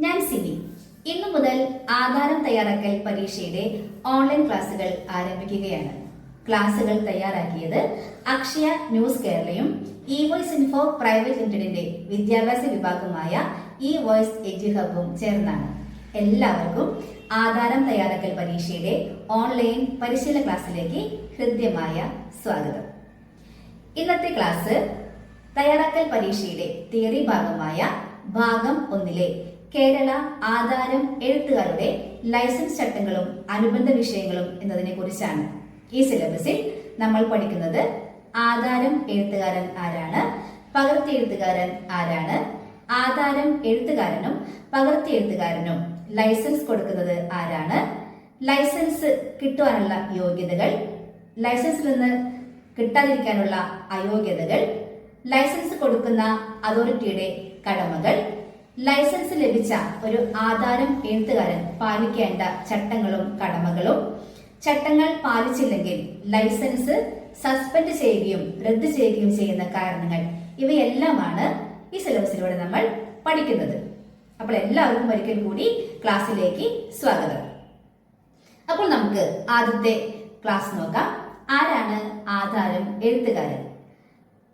ഞാൻ സിനി. ഇന്നു മുതൽ ആധാരം തയ്യാറാക്കൽ പരീക്ഷയുടെ ഓൺലൈൻ ക്ലാസുകൾ ആരംഭിക്കുകയാണ്. ക്ലാസുകൾ തയ്യാറാക്കിയത് അക്ഷയ ന്യൂസ് കേരളയും ഇ വോയ്സ് ഇൻഫോ പ്രൈവറ്റ് ലിമിറ്റഡിന്റെ വിദ്യാഭ്യാസ വിഭാഗമായ ഇ വോയ്സ് എഡ്യു ഹബും ചേർന്നാണ്. എല്ലാവർക്കും ആധാരം തയ്യാറാക്കൽ പരീക്ഷയുടെ ഓൺലൈൻ പരിശീലന ക്ലാസ്സിലേക്ക് ഹൃദ്യമായ സ്വാഗതം. ഇന്നത്തെ ക്ലാസ് തയ്യാറാക്കൽ പരീക്ഷയുടെ തിയറി ഭാഗമായ ഭാഗം 1 കേരള ആധാരം എഴുത്തുകാരുടെ ലൈസൻസ് ചട്ടങ്ങളും അനുബന്ധ വിഷയങ്ങളും എന്നതിനെ കുറിച്ചാണ്. ഈ സിലബസിൽ നമ്മൾ പഠിക്കുന്നത് ആധാരം എഴുത്തുകാരൻ ആരാണ്, പകർത്തി എഴുത്തുകാരൻ ആരാണ്, ആധാരം എഴുത്തുകാരനും പകർത്തി എഴുത്തുകാരനും ലൈസൻസ് കൊടുക്കുന്നത് ആരാണ്, ലൈസൻസ് കിട്ടുവാനുള്ള യോഗ്യതകൾ, ലൈസൻസിൽ നിന്ന് കിട്ടാതിരിക്കാനുള്ള അയോഗ്യതകൾ, ലൈസൻസ് കൊടുക്കുന്ന അതോറിറ്റിയുടെ കടമകൾ, ലൈസൻസ് ലഭിച്ച ഒരു ആധാരം എഴുത്തുകാരൻ പാലിക്കേണ്ട ചട്ടങ്ങളും കടമകളും, ചട്ടങ്ങൾ പാലിച്ചില്ലെങ്കിൽ ലൈസൻസ് സസ്പെൻഡ് ചെയ്യുകയും റദ്ദ് ചെയ്യുകയും ചെയ്യുന്ന കാരണങ്ങൾ, ഇവയെല്ലാമാണ് ഈ സിലബസിലൂടെ നമ്മൾ പഠിക്കുന്നത്. അപ്പോൾ എല്ലാവർക്കും ഒരിക്കൽ കൂടി ക്ലാസ്സിലേക്ക് സ്വാഗതം. അപ്പോൾ നമുക്ക് ആദ്യത്തെ ക്ലാസ് നോക്കാം. ആരാണ് ആധാരം എഴുത്തുകാരൻ?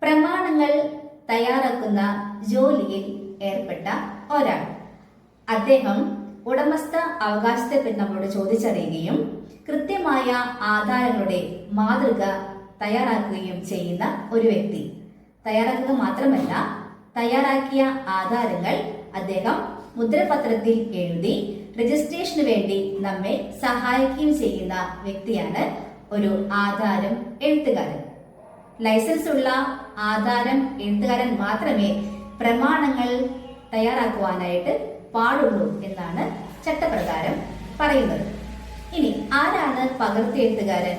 പ്രമാണങ്ങൾ തയ്യാറാക്കുന്ന ജോലിയിൽ ഏർപ്പെട്ട ഒരാൾ. അദ്ദേഹം ഉടമസ്ഥ അവകാശത്തെപ്പറ്റി നമ്മളോട് ചോദിച്ചറിയുകയും കൃത്യമായ ആധാരങ്ങളുടെ മാതൃക തയ്യാറാക്കുകയും ചെയ്യുന്ന ഒരു വ്യക്തി. തയ്യാറാക്കുക മാത്രമല്ല, തയ്യാറാക്കിയ ആധാരങ്ങൾ അദ്ദേഹം മുദ്രപത്രത്തിൽ എഴുതി രജിസ്ട്രേഷന് വേണ്ടി നമ്മെ സഹായിക്കുകയും ചെയ്യുന്ന വ്യക്തിയാണ് ഒരു ആധാരം എഴുത്തുകാരൻ. ലൈസൻസ് ഉള്ള ആധാരം എഴുത്തുകാരൻ മാത്രമേ പ്രമാണങ്ങൾ തയ്യാറാക്കുവാനായിട്ട് പാടുള്ളൂ എന്നാണ് ചട്ടപ്രകാരം പറയുന്നത്. ഇനി ആരാണ് പകർത്തി എഴുത്തുകാരൻ?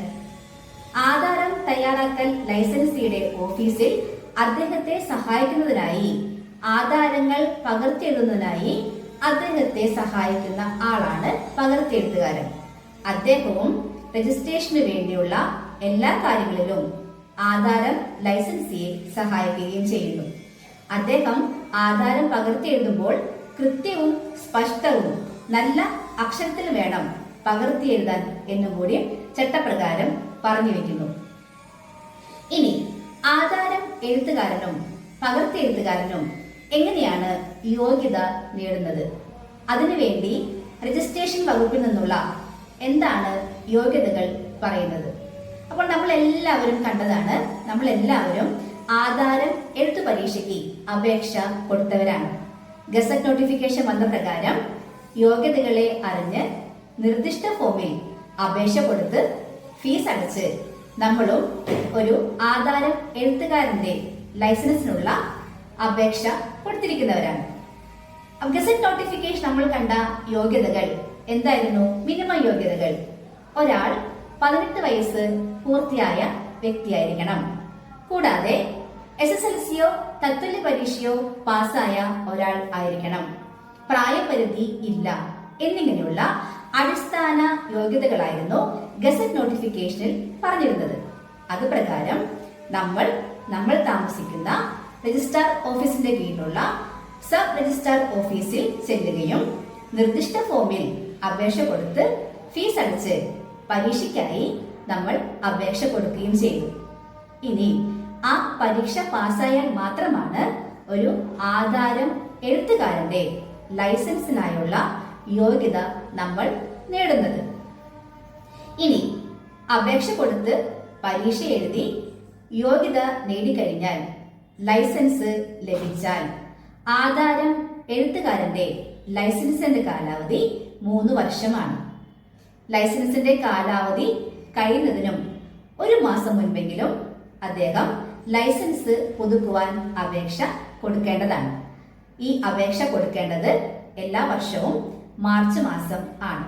ആധാരം തയ്യാറാക്കൽ ലൈസൻസിയുടെ ഓഫീസിൽ അദ്ദേഹത്തെ സഹായിക്കുന്നതിനായി, ആധാരങ്ങൾ പകർത്തി എഴുതുന്നതിനായി അദ്ദേഹത്തെ സഹായിക്കുന്ന ആളാണ് പകർത്തി എഴുത്തുകാരൻ. അദ്ദേഹവും രജിസ്ട്രേഷന് വേണ്ടിയുള്ള എല്ലാ കാര്യങ്ങളിലും ആധാരം ലൈസൻസിയെ സഹായിക്കുകയും ചെയ്യുന്നു. അദ്ദേഹം ആധാരം പകർത്തി എഴുതുമ്പോൾ കൃത്യവും സ്പഷ്ടവും നല്ല അക്ഷരത്തിൽ വേണം പകർത്തി എഴുതാൻ എന്നുകൂടി ചട്ടപ്രകാരം പറഞ്ഞു വെക്കുന്നു. ഇനി ആധാരം എഴുത്തുകാരനും പകർത്തി എഴുത്തുകാരനും എങ്ങനെയാണ് യോഗ്യത നേടുന്നത്? അതിനുവേണ്ടി രജിസ്ട്രേഷൻ വകുപ്പിൽ നിന്നുള്ള എന്താണ് യോഗ്യതകൾ പറയുന്നത്? അപ്പോൾ നമ്മൾ എല്ലാവരും കണ്ടതാണ്, നമ്മൾ എല്ലാവരും ആധാരം എഴുത്തു പരീക്ഷയ്ക്ക് അപേക്ഷ കൊടുത്തവരാണ്. ഗസറ്റ് നോട്ടിഫിക്കേഷൻ വന്ന പ്രകാരം യോഗ്യതകളെ അറിഞ്ഞ് നിർദ്ദിഷ്ട ഫോമിൽ അപേക്ഷ കൊടുത്ത് ഫീസ് അടച്ച് നമ്മളും ഒരു ആധാരം എഴുത്തുകാരന്റെ ലൈസൻസിനുള്ള അപേക്ഷ കൊടുത്തിരിക്കുന്നവരാണ്. ഗസറ്റ് നോട്ടിഫിക്കേഷൻ നമ്മൾ കണ്ട യോഗ്യതകൾ എന്തായിരുന്നു? മിനിമം യോഗ്യതകൾ: ഒരാൾ 18 വയസ്സ് പൂർത്തിയായ വ്യക്തിയായിരിക്കണം. കൂടാതെ SSLCയോ തത്തുല്യ പരീക്ഷയോ പാസ്സായ ഒരാൾ ആയിരിക്കണം. പ്രായപരിധി ഇല്ല എന്നിങ്ങനെയുള്ള അടിസ്ഥാന യോഗ്യതകളായിരുന്നു ഗസറ്റ് നോട്ടിഫിക്കേഷനിൽ പറഞ്ഞിരുന്നത്. അതുപ്രകാരം നമ്മൾ താമസിക്കുന്ന രജിസ്ട്രാർ ഓഫീസിന്റെ കീഴിലുള്ള സബ് രജിസ്ട്രാർ ഓഫീസിൽ ചെല്ലുകയും നിർദ്ദിഷ്ട ഫോമിൽ അപേക്ഷ കൊടുത്ത് ഫീസ് അടച്ച് പരീക്ഷയ്ക്കായി നമ്മൾ അപേക്ഷ കൊടുക്കുകയും ചെയ്തു. ഇനി ആ പരീക്ഷ പാസ്സായാൽ മാത്രമാണ് ഒരു ആധാരം എഴുത്തുകാരന്റെ ലൈസൻസിനായുള്ള യോഗ്യത നമ്മൾ നേടുന്നത്. ഇനി അപേക്ഷ കൊടുത്ത് പരീക്ഷ എഴുതി യോഗ്യത നേടിക്കഴിഞ്ഞാൽ, ലൈസൻസ് ലഭിച്ചാൽ, ആധാരം എഴുത്തുകാരന്റെ ലൈസൻസിന്റെ കാലാവധി 3 വർഷമാണ്. ലൈസൻസിന്റെ കാലാവധി കഴിയുന്നതിനും 1 മാസം മുൻപെങ്കിലും അദ്ദേഹം ലൈസൻസ് പുതുക്കുവാൻ അപേക്ഷ കൊടുക്കേണ്ടതാണ്. ഈ അപേക്ഷ കൊടുക്കേണ്ടത് എല്ലാ വർഷവും മാർച്ച് മാസം ആണ്.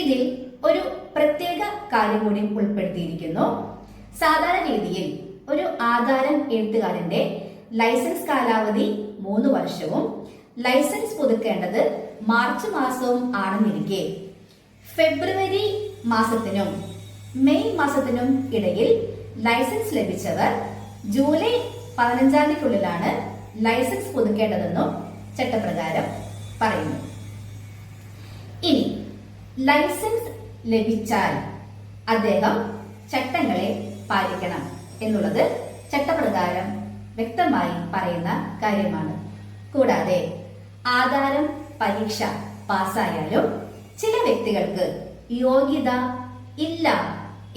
ഇതിൽ ഒരു പ്രത്യേക കാര്യം കൂടി ഉൾപ്പെടുത്തിയിരിക്കുന്നു. സാധാരണ രീതിയിൽ ഒരു ആധാരം എഴുത്തുകാരന്റെ ലൈസൻസ് കാലാവധി 3 വർഷവും ലൈസൻസ് പുതുക്കേണ്ടത് മാർച്ച് മാസവും ആണെന്നിരിക്കെ, ഫെബ്രുവരി മാസത്തിനും മെയ് മാസത്തിനും ഇടയിൽ ലൈസൻസ് ലഭിച്ചവർ ജൂലൈ 15-ാം തീയതിക്കുള്ളിലാണ് ലൈസൻസ് പുതുക്കേണ്ടതെന്നും ചട്ടപ്രകാരം പറയുന്നു. ലൈസൻസ് ലഭിച്ചാൽ അദ്ദേഹം ചട്ടങ്ങളെ പാലിക്കണം എന്നുള്ളത് ചട്ടപ്രകാരം വ്യക്തമായി പറയുന്ന കാര്യമാണ്. കൂടാതെ ആധാരം പരീക്ഷ പാസ്സായാലും ചില വ്യക്തികൾക്ക് യോഗ്യത ഇല്ല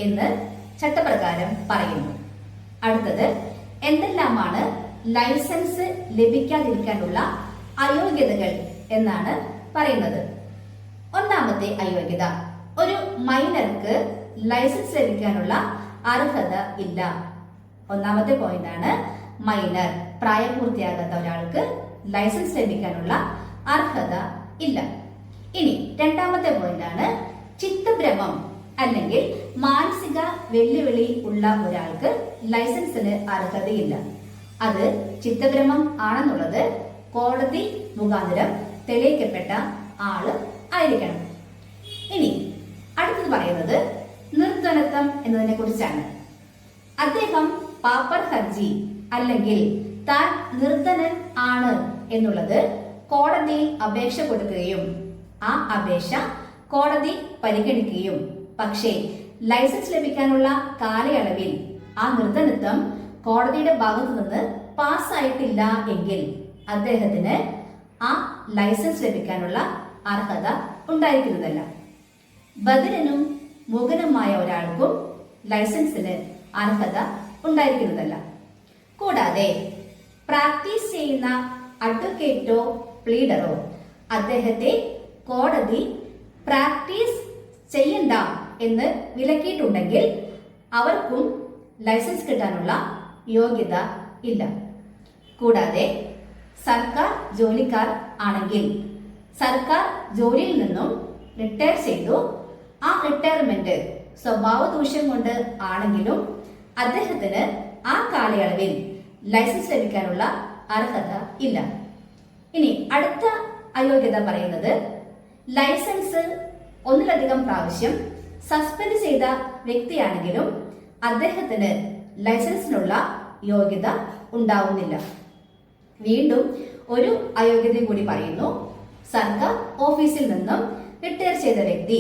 എന്ന് ചട്ടപ്രകാരം പറയുന്നു. അടുത്തത് എന്തെല്ലാമാണ് ലൈസൻസ് ലഭിക്കാതിരിക്കാനുള്ള അയോഗ്യതകൾ എന്നാണ് പറയുന്നത്. ഒന്നാമത്തെ അയോഗ്യത, ഒരു മൈനർക്ക് ലൈസൻസ് ലഭിക്കാനുള്ള അർഹത ഇല്ല. ഒന്നാമത്തെ പോയിന്റാണ് മൈനർ, പ്രായപൂർത്തിയാകാത്ത ഒരാൾക്ക് ലൈസൻസ് ലഭിക്കാനുള്ള അർഹത ഇല്ല. ഇനി രണ്ടാമത്തെ പോയിന്റാണ് ചിത്തഭ്രമം അല്ലെങ്കിൽ മാനസിക വെല്ലുവിളി ഉള്ള ഒരാൾക്ക് ലൈസൻസിന് അർഹതയില്ല. അത് ചിത്തഭ്രമം ആണെന്നുള്ളത് കോടതി മുഖാന്തരം തെളിയിക്കപ്പെട്ട ആള് ആയിരിക്കണം. ഇനി അടുത്തത് പറയുന്നത് നിർധനത്വം എന്നതിനെ കുറിച്ചാണ്. അദ്ദേഹം പാപ്പർ ഹർജി അല്ലെങ്കിൽ താൻ നിർധനൻ ആണ് എന്നുള്ളത് കോടതിയിൽ അപേക്ഷ കൊടുക്കുകയും ആ അപേക്ഷ കോടതി പരിഗണിക്കുകയും പക്ഷേ ലൈസൻസ് ലഭിക്കാനുള്ള കാലയളവിൽ ആ നിർധനത്വം കോടതിയുടെ ഭാഗത്തു നിന്ന് പാസ്സായിട്ടില്ല എങ്കിൽ അദ്ദേഹത്തിന് ആ ലൈസൻസ് ലഭിക്കാനുള്ള അർഹത ഉണ്ടായിരിക്കുന്നതല്ല. ബധിരനും മൂകനുമായ ഒരാൾക്കും ലൈസൻസിന് അർഹത ഉണ്ടായിരിക്കുന്നതല്ല. കൂടാതെ പ്രാക്ടീസ് ചെയ്യുന്ന അഡ്വക്കേറ്റോ പ്ലീഡറോ അദ്ദേഹത്തെ കോടതി പ്രാക്ടീസ് ചെയ്യണ്ട എന്ന് വിലക്കിയിട്ടുണ്ടെങ്കിൽ അവർക്കും ലൈസൻസ് കിട്ടാനുള്ള യോഗ്യത ഇല്ല. കൂടാതെ സർക്കാർ ജോലിക്കാർ ആണെങ്കിൽ സർക്കാർ ജോലിയിൽ നിന്നും റിട്ടയർ ചെയ്തു, ആ റിട്ടയർമെന്റ് സ്വഭാവ ദൂഷ്യം കൊണ്ട് ആണെങ്കിലും അദ്ദേഹത്തിന് ആ കാലയളവിൽ ലൈസൻസ് ലഭിക്കാനുള്ള അർഹത ഇല്ല. ഇനി അടുത്ത അയോഗ്യത പറയുന്നത് ലൈസൻസ് ഒന്നിലധികം പ്രാവശ്യം സസ്പെൻഡ് ചെയ്ത വ്യക്തിയാണെങ്കിലും അദ്ദേഹത്തിന് ലൈസൻസിനുള്ള യോഗ്യത ഉണ്ടാവുന്നില്ല. വീണ്ടും ഒരു അയോഗ്യത കൂടി പറയുന്നു. സർക്കാർ ഓഫീസിൽ നിന്നും റിട്ടയർ ചെയ്ത വ്യക്തി,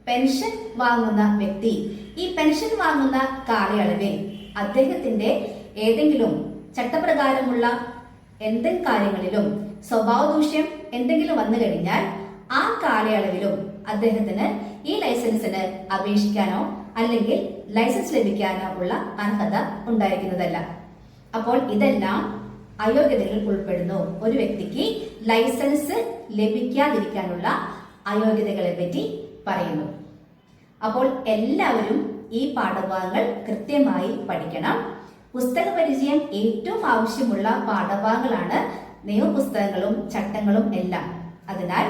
പെൻഷൻ വാങ്ങുന്ന വ്യക്തി, ഈ പെൻഷൻ വാങ്ങുന്ന കാലയളവിൽ അദ്ദേഹത്തിന്റെ ഏതെങ്കിലും ചട്ടപ്രകാരമുള്ള എന്തെങ്കിലും കാര്യങ്ങളിലും സ്വഭാവ ദൂഷ്യം എന്തെങ്കിലും വന്നു കഴിഞ്ഞാൽ ആ കാലയളവിലും അദ്ദേഹത്തിന് ഈ ലൈസൻസിന് അപേക്ഷിക്കാനോ അല്ലെങ്കിൽ ലൈസൻസ് ലഭിക്കാനോ ഉള്ള അർഹത ഉണ്ടായിരിക്കുന്നതല്ല. അപ്പോൾ ഇതെല്ലാം അയോഗ്യതകളിൽ ഉൾപ്പെടുന്നു. ഒരു വ്യക്തിക്ക് ലൈസൻസ് ലഭിക്കാതിരിക്കാനുള്ള അയോഗ്യതകളെ പറ്റി പറയുന്നു. അപ്പോൾ എല്ലാവരും ഈ പാഠഭാഗങ്ങൾ കൃത്യമായി പഠിക്കണം. പുസ്തക പരിചയം ഏറ്റവും ആവശ്യമുള്ള പാഠഭാഗങ്ങളാണ് നിയമപുസ്തകങ്ങളും ചട്ടങ്ങളും എല്ലാം. അതിനാൽ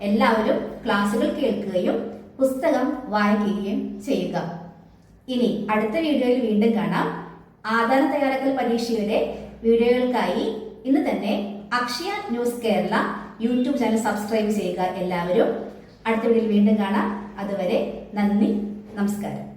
എല്ലാവരും ക്ലാസുകൾ കേൾക്കുകയും പുസ്തകം വായിക്കുകയും ചെയ്യുക. ഇനി അടുത്ത വീഡിയോയിൽ വീണ്ടും കാണാം. ആധാര തയ്യാറാക്കൽ പരീക്ഷയുടെ വീഡിയോകൾക്കായി ഇന്ന് തന്നെ Akshaya news Kerala YouTube channel subscribe ചെയ്യുക എല്ലാവരും. അടുത്ത വീഡിയോയിൽ വീണ്ടും കാണാം. അതുവരെ നന്ദി, നമസ്കാരം.